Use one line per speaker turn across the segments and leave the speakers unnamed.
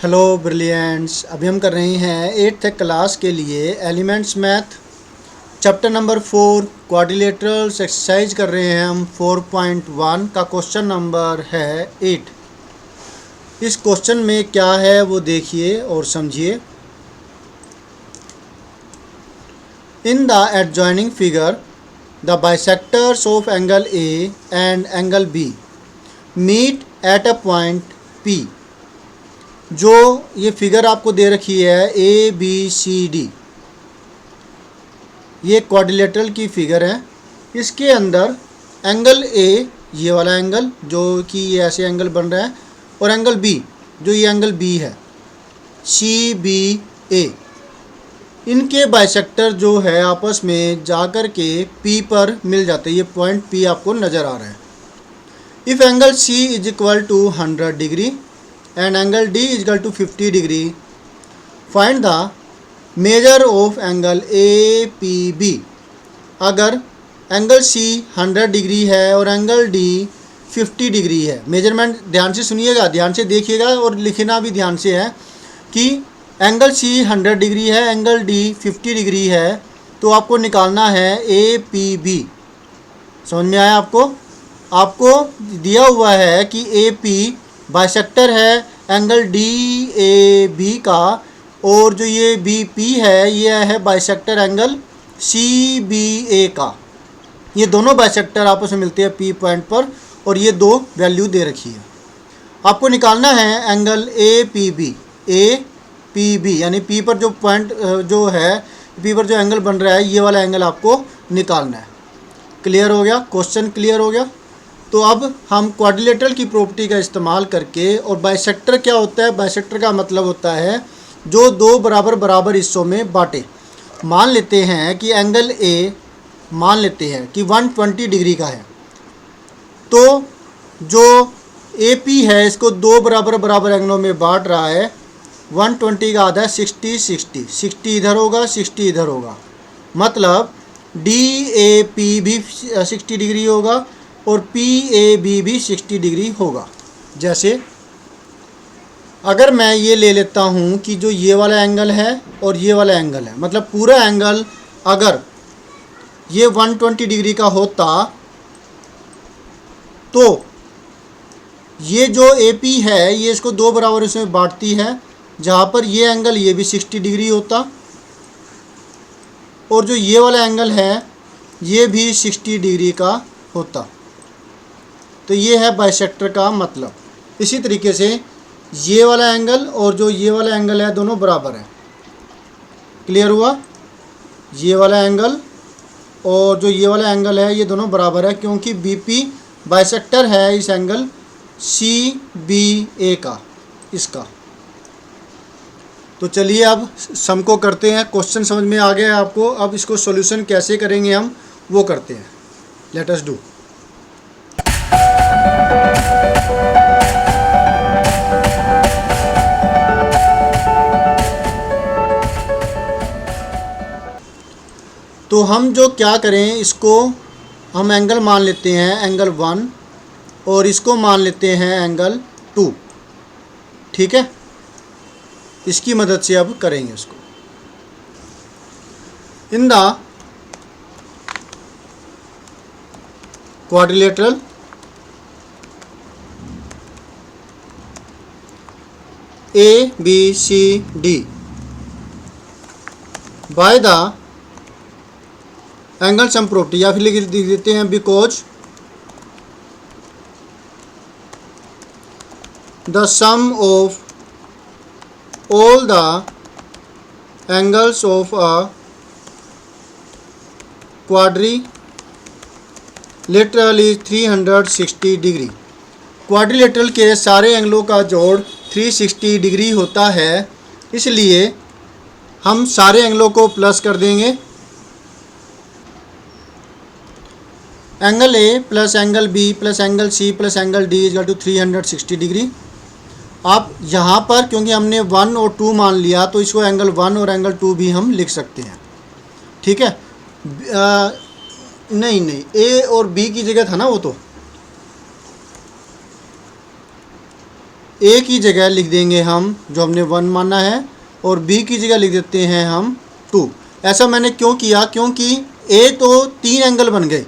Hello brilliants. अभी हम कर रहे हैं 8th क्लास के लिए elements math chapter number 4 quadrilaterals exercise कर रहे हैं हम 4.1 का क्वेश्चन नंबर है 8। इस क्वेश्चन में क्या है वो देखिए और समझिए। In the adjoining figure the bisectors of angle A and angle B meet at a point P. जो ये फिगर आपको दे रखी है ए बी सी डी, ये क्वाड्रिलेटरल की फिगर है। इसके अंदर एंगल ए, ये वाला एंगल जो कि ये ऐसे एंगल बन रहा है, और एंगल बी जो ये एंगल बी है, सी बी ए, इनके बाइसेक्टर जो है आपस में जाकर के पी पर मिल जाते हैं। ये पॉइंट पी आपको नज़र आ रहा है। If angle C is equal to 100 degree and angle D is equal to 50 degree, find the measure of angle APB। अगर एंगल C 100 डिग्री है और एंगल D 50 डिग्री है, मेजरमेंट ध्यान से सुनिएगा, ध्यान से देखिएगा और लिखना भी ध्यान से है कि एंगल C 100 डिग्री है, एंगल D 50 डिग्री है, तो आपको निकालना है APB। समझ में आया आपको? आपको दिया हुआ है कि AP बाइसेक्टर है एंगल डी ए बी का, और जो ये बी पी है ये है बाइसेक्टर एंगल सी बी ए का। ये दोनों बाइसेक्टर आपस में मिलते हैं पी पॉइंट पर, और ये दो वैल्यू दे रखी है। आपको निकालना है एंगल ए पी बी, यानी पी पर जो पॉइंट जो है, पी पर जो एंगल बन रहा है, ये वाला एंगल आपको निकालना है। क्लियर हो गया? क्वेश्चन क्लियर हो गया? तो अब हम क्वाड्रिलेटरल की प्रॉपर्टी का इस्तेमाल करके, और बाइसेक्टर क्या होता है? बाइसेक्टर का मतलब होता है जो दो बराबर बराबर हिस्सों में बांटे। मान लेते हैं कि एंगल ए मान लेते हैं कि 120 डिग्री का है, तो जो ए पी है इसको दो बराबर बराबर एंगलों में बांट रहा है। 120 का आधा है 60 इधर होगा, 60 इधर होगा, मतलब डी ए पी भी 60 डिग्री होगा और पी ए बी भी 60 डिग्री होगा। जैसे अगर मैं ये ले लेता हूँ कि जो ये वाला एंगल है और ये वाला एंगल है, मतलब पूरा एंगल अगर ये 120 डिग्री का होता तो ये जो ए पी है ये इसको दो बराबर इसमें बांटती है, जहाँ पर ये एंगल ये भी 60 डिग्री होता, और जो ये वाला एंगल है ये भी 60 डिग्री का होता। तो ये है बाइसेक्टर का मतलब। इसी तरीके से ये वाला एंगल और जो ये वाला एंगल है दोनों बराबर है। क्लियर हुआ? ये वाला एंगल और जो ये वाला एंगल है ये दोनों बराबर है, क्योंकि बीपी बाइसेक्टर है इस एंगल सी बी ए का, इसका। तो चलिए अब सम को करते हैं। क्वेश्चन समझ में आ गया है आपको? अब इसको सॉल्यूशन कैसे करेंगे हम वो करते हैं। Let us do. तो हम जो क्या करें, इसको हम एंगल मान लेते हैं एंगल 1, और इसको मान लेते हैं एंगल 2। ठीक है, इसकी मदद से अब करेंगे इसको। In the quadrilateral A B C D by the angle sum property, या फिर लिख देते हैं because the sum of all the angles of a quadrilateral is 360 degree. Quadrilateral के सारे एंगलों का जोड़ 360 डिग्री होता है, इसलिए हम सारे एंगलों को प्लस कर देंगे। Angle A plus angle B plus angle C plus angle D equal to 360 degree. आप यहाँ पर क्योंकि हमने 1 और 2 मान लिया, तो इसको एंगल 1 और एंगल 2 भी हम लिख सकते हैं। ठीक है, नहीं ए और बी की जगह था ना वो, तो ए की जगह लिख देंगे हम जो हमने 1 माना है, और बी की जगह लिख देते हैं हम 2। ऐसा मैंने क्यों किया, क्योंकि ए तो 3 एंगल बन गए।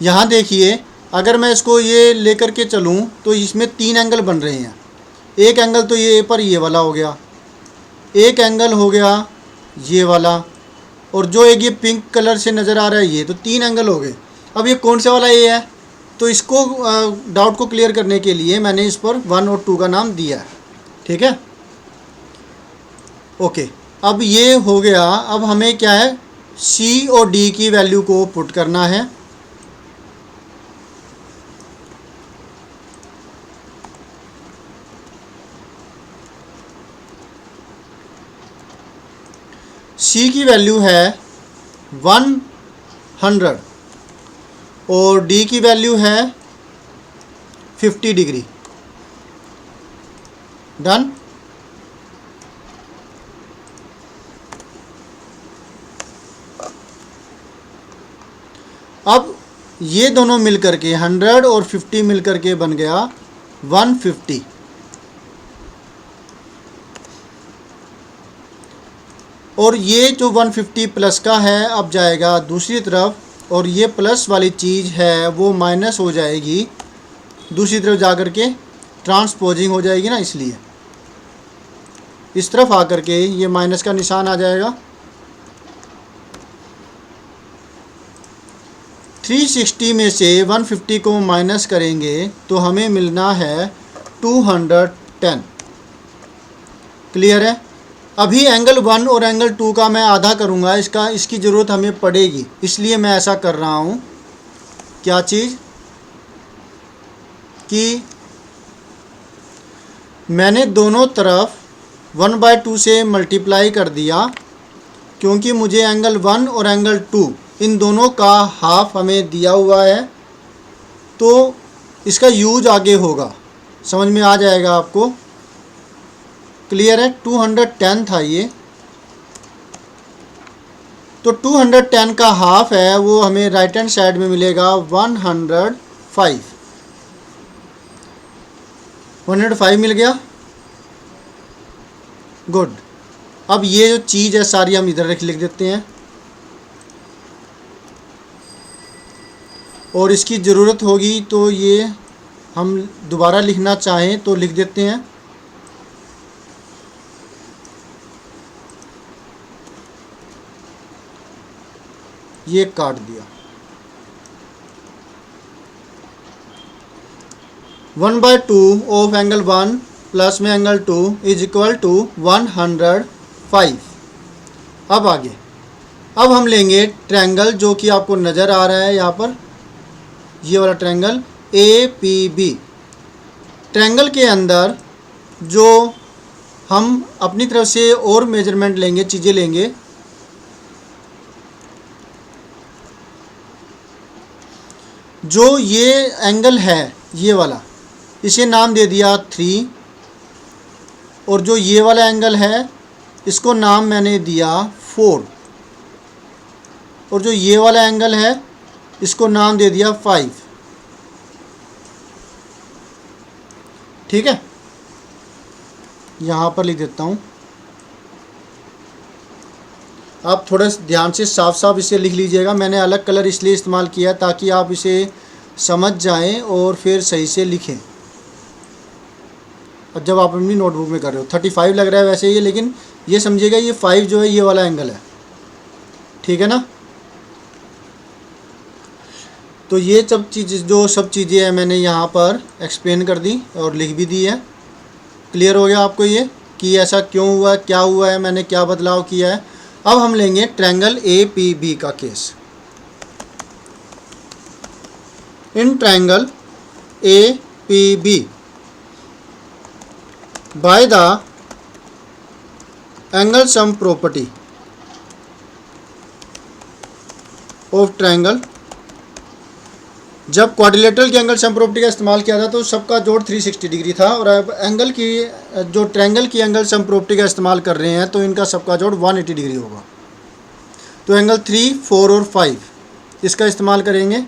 यहाँ देखिए, अगर मैं इसको ये लेकर के चलूँ तो इसमें 3 एंगल बन रहे हैं। एक एंगल तो ये पर ये वाला हो गया, एक एंगल हो गया ये वाला, और जो एक ये पिंक कलर से नज़र आ रहा है ये, तो 3 एंगल हो गए। अब ये कौन सा वाला ए है, तो इसको डाउट को क्लियर करने के लिए मैंने इस पर 1 और 2 का नाम दिया है। ठीक है, ओके। अब ये हो गया। अब हमें क्या है, सी और डी की वैल्यू को पुट करना है। सी की वैल्यू है 100 और डी की वैल्यू है 50 डिग्री। डन। अब ये दोनों मिलकर के 100 और 50 मिलकर के बन गया 150। और ये जो 150 प्लस का है अब जाएगा दूसरी तरफ, और ये प्लस वाली चीज़ है वो माइनस हो जाएगी दूसरी तरफ जाकर के, ट्रांसपोजिंग हो जाएगी ना, इसलिए इस तरफ आकर के ये माइनस का निशान आ जाएगा। 360 में से 150 को माइनस करेंगे तो हमें मिलना है 210। क्लियर है। अभी एंगल 1 और एंगल 2 का मैं आधा करूँगा, इसकी ज़रूरत हमें पड़ेगी, इसलिए मैं ऐसा कर रहा हूँ। क्या चीज़ कि मैंने दोनों तरफ 1/2 से मल्टीप्लाई कर दिया, क्योंकि मुझे एंगल 1 और एंगल 2 इन दोनों का हाफ हमें दिया हुआ है, तो इसका यूज आगे होगा, समझ में आ जाएगा आपको। क्लियर है। 210 था ये, तो 210 का हाफ है वो हमें राइट हैंड साइड में मिलेगा 105। 105 मिल गया। गुड। अब ये जो चीज़ है सारी हम इधर लिख देते हैं, और इसकी ज़रूरत होगी तो ये हम दोबारा लिखना चाहें तो लिख देते हैं। ये काट दिया। 1/2 ऑफ एंगल 1 प्लस में एंगल 2 इज इक्वल टू 105। अब आगे, अब हम लेंगे ट्रायंगल जो कि आपको नज़र आ रहा है यहाँ पर, ये वाला ट्रायंगल APB। ट्रायंगल के अंदर जो हम अपनी तरफ से और मेजरमेंट लेंगे, चीज़ें लेंगे। जो ये एंगल है ये वाला, इसे नाम दे दिया 3, और जो ये वाला एंगल है इसको नाम मैंने दिया 4, और जो ये वाला एंगल है इसको नाम दे दिया 5। ठीक है, यहाँ पर लिख देता हूँ। आप थोड़ा ध्यान से साफ साफ इसे लिख लीजिएगा। मैंने अलग कलर इसलिए इस्तेमाल किया ताकि आप इसे समझ जाएं और फिर सही से लिखें। और जब आप अपनी नोटबुक में कर रहे हो, 35 लग रहा है वैसे ये, लेकिन ये समझिएगा ये 5 जो है ये वाला एंगल है। ठीक है ना। तो ये सब चीज़ें हैं मैंने यहाँ पर एक्सप्लेन कर दी और लिख भी दी है। क्लियर हो गया आपको ये कि ऐसा क्यों हुआ, क्या हुआ है, मैंने क्या बदलाव किया है। अब हम लेंगे ट्रायंगल APB का case. In triangle APB bye the angle sum property of triangle, जब क्वाड्रिलेटरल के एंगल सम प्रॉपर्टी का इस्तेमाल किया था तो सबका जोड़ 360 डिग्री था, और अब एंगल की जो ट्रायंगल की एंगल सम प्रॉपर्टी का इस्तेमाल कर रहे हैं तो इनका सबका जोड़ 180 डिग्री होगा। तो एंगल 3, 4 और 5 इसका इस्तेमाल करेंगे।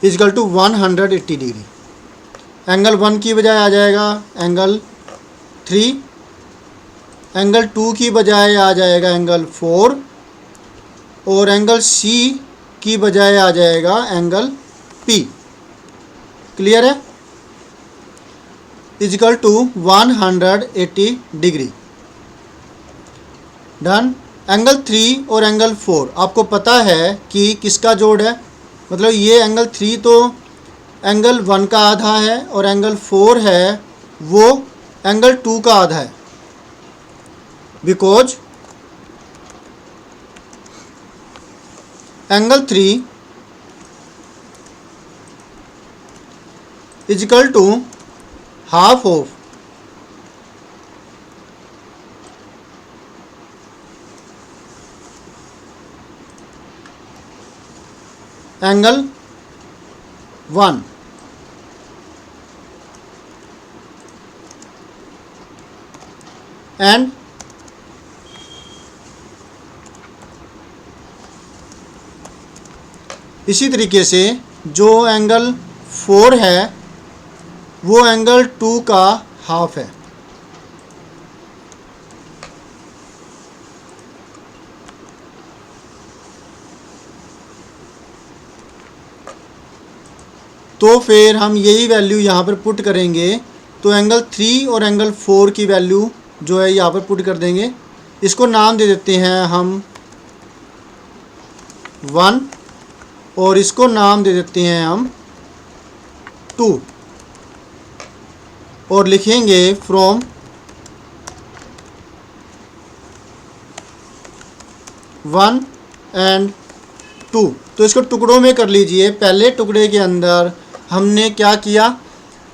Is equal to 180 degree. एंगल 1 की बजाय आ जाएगा एंगल 3, एंगल 2 की बजाय आ जाएगा एंगल 4, और एंगल C की बजाय आ जाएगा एंगल P। क्लियर है? Equal to 180 degree. Done. Angle 3 और एंगल 4 आपको पता है कि किसका जोड़ है, मतलब ये एंगल 3 तो एंगल 1 का आधा है और एंगल 4 है वो एंगल 2 का आधा है, because angle 3 equal to half of angle 1। And इसी तरीके से जो एंगल 4 है वो एंगल 2 का हाफ है। तो फिर हम यही वैल्यू यहाँ पर पुट करेंगे, तो एंगल 3 और एंगल 4 की वैल्यू जो है यहाँ पर पुट कर देंगे। इसको नाम दे देते हैं हम 1 और इसको नाम दे देते हैं हम 2, और लिखेंगे फ्रॉम 1 एंड 2। तो इसको टुकड़ों में कर लीजिए। पहले टुकड़े के अंदर हमने क्या किया,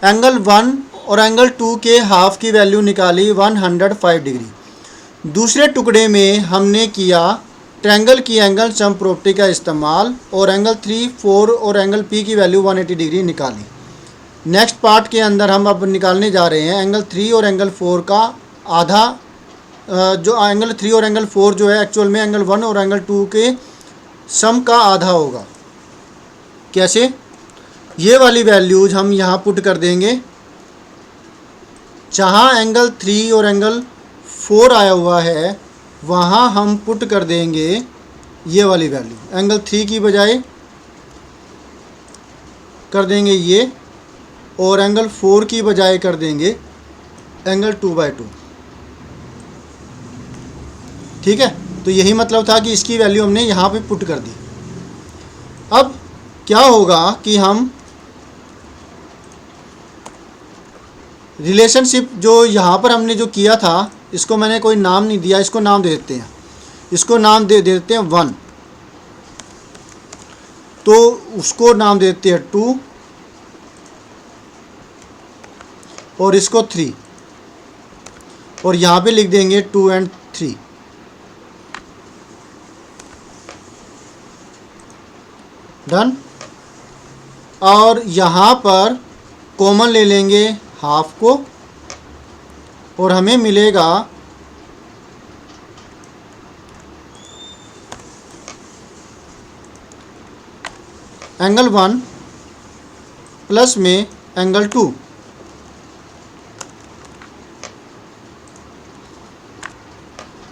एंगल 1 और एंगल 2 के हाफ की वैल्यू निकाली 105 डिग्री। दूसरे टुकड़े में हमने किया ट्रायंगल की एंगल सम प्रॉपर्टी का इस्तेमाल और एंगल 3, 4 और एंगल P की वैल्यू 180 डिग्री निकाली। नेक्स्ट पार्ट के अंदर हम अब निकालने जा रहे हैं एंगल 3 और एंगल 4 का आधा, जो एंगल 3 और एंगल 4 जो है एक्चुअल में एंगल 1 और एंगल 2 के सम का आधा होगा। कैसे? ये वाली वैल्यूज हम यहाँ पुट कर देंगे। जहाँ एंगल 3 और एंगल 4 आया हुआ है वहाँ हम पुट कर देंगे ये वाली वैल्यू। एंगल 3 की बजाय कर देंगे ये, और एंगल 4 की बजाय कर देंगे एंगल 2/2। ठीक है, तो यही मतलब था कि इसकी वैल्यू हमने यहाँ पे पुट कर दी। अब क्या होगा कि हम रिलेशनशिप जो यहाँ पर हमने जो किया था, इसको मैंने कोई नाम नहीं दिया, इसको नाम दे देते हैं। इसको नाम दे देते हैं 1, तो उसको नाम दे देते हैं 2, और इसको 3, और यहाँ पे लिख देंगे 2 एंड 3। डन। और यहाँ पर कॉमन ले लेंगे हाफ को, और हमें मिलेगा एंगल 1 प्लस में एंगल 2।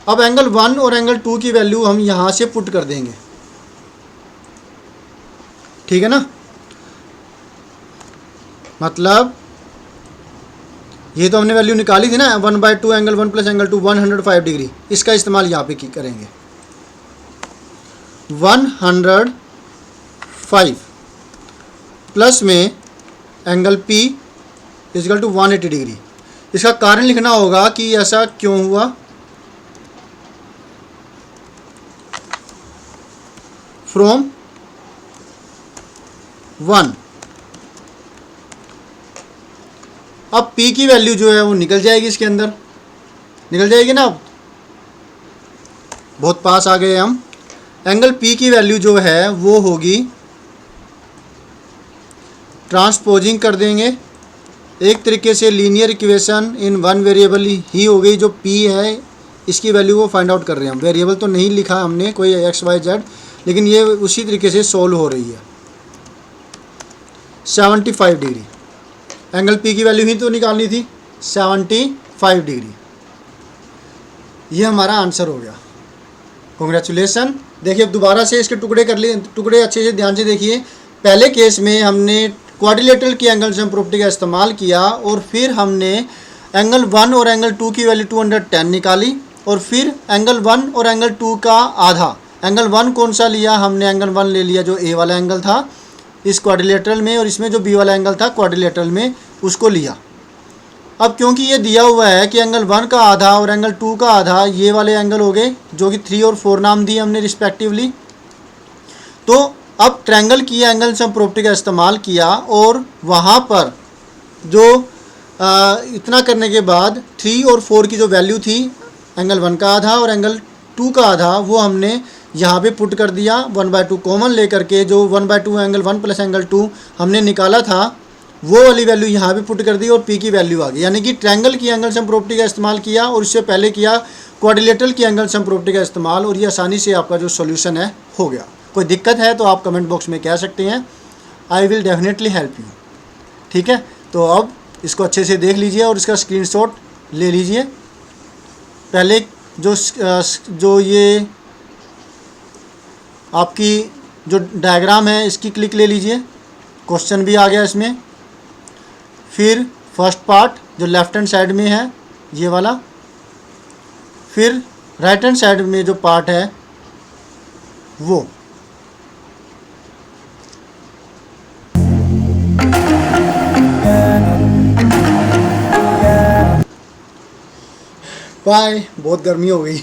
अब एंगल 1 और एंगल 2 की वैल्यू हम यहाँ से पुट कर देंगे। ठीक है ना, मतलब ये तो हमने वैल्यू निकाली थी ना 1/2 एंगल 1 प्लस एंगल 2 105 डिग्री। इसका इस्तेमाल यहाँ पे करेंगे 105 प्लस में angle P equal to 180 degree. इसका कारण लिखना होगा कि ऐसा क्यों हुआ। फ्रॉम 1, अब P की वैल्यू जो है वो निकल जाएगी, इसके अंदर निकल जाएगी ना। अब बहुत पास आ गए हम। एंगल P की वैल्यू जो है वो होगी, ट्रांसपोजिंग कर देंगे एक तरीके से linear equation in one variable ही हो गई। जो P है इसकी वैल्यू वो फाइंड आउट कर रहे हैं हम। वेरिएबल तो नहीं लिखा हमने कोई x y z, लेकिन ये उसी तरीके से सोल्व हो रही है। 75 डिग्री। एंगल पी की वैल्यू ही तो निकालनी थी 75 डिग्री। ये हमारा आंसर हो गया। कॉन्ग्रेचुलेसन। देखिए अब दोबारा से इसके टुकड़े कर लिए, टुकड़े अच्छे से ध्यान से देखिए। पहले केस में हमने क्वाड्रिलेटरल की एंगल सम प्रॉपर्टी का इस्तेमाल किया और फिर हमने एंगल 1 और एंगल 2 की वैल्यू 210 निकाली और फिर एंगल 1 और एंगल 2 का आधा। एंगल 1 कौन सा लिया हमने? एंगल 1 ले लिया जो ए वाला एंगल था इस क्वाड्रिलेटरल में, और इसमें जो बी वाला एंगल था क्वाड्रिलेटरल में उसको लिया। अब क्योंकि ये दिया हुआ है कि एंगल 1 का आधा और एंगल 2 का आधा ये वाले एंगल हो गए जो कि 3 और 4 नाम दिए हमने रिस्पेक्टिवली। तो अब ट्रायंगल की एंगल सम प्रॉपर्टी का इस्तेमाल किया और वहाँ पर जो इतना करने के बाद 3 और 4 की जो वैल्यू थी एंगल 1 का आधा और एंगल 2 का आधा वो हमने यहाँ पे पुट कर दिया 1/2 कॉमन लेकर के। जो 1/2 एंगल 1 प्लस एंगल 2 हमने निकाला था वो वाली वैल्यू यहाँ पे पुट कर दी और पी की वैल्यू आ गई। यानी कि ट्रायंगल की एंगल सम प्रॉपर्टी का इस्तेमाल किया और उससे पहले किया क्वाड्रिलेटरल की एंगल सम प्रॉपर्टी का इस्तेमाल, और ये आसानी से आपका जो सॉल्यूशन है हो गया। कोई दिक्कत है तो आप कमेंट बॉक्स में कह सकते हैं, I will definitely help you. ठीक है, तो अब इसको अच्छे से देख लीजिए और इसका स्क्रीनशॉट ले लीजिए। पहले जो ये आपकी जो डायग्राम है इसकी क्लिक ले लीजिए, क्वेश्चन भी आ गया इसमें। फिर फर्स्ट पार्ट जो लेफ्ट हैंड साइड में है ये वाला, फिर राइट हैंड साइड में जो पार्ट है वो। बाय, बहुत गर्मी हो गई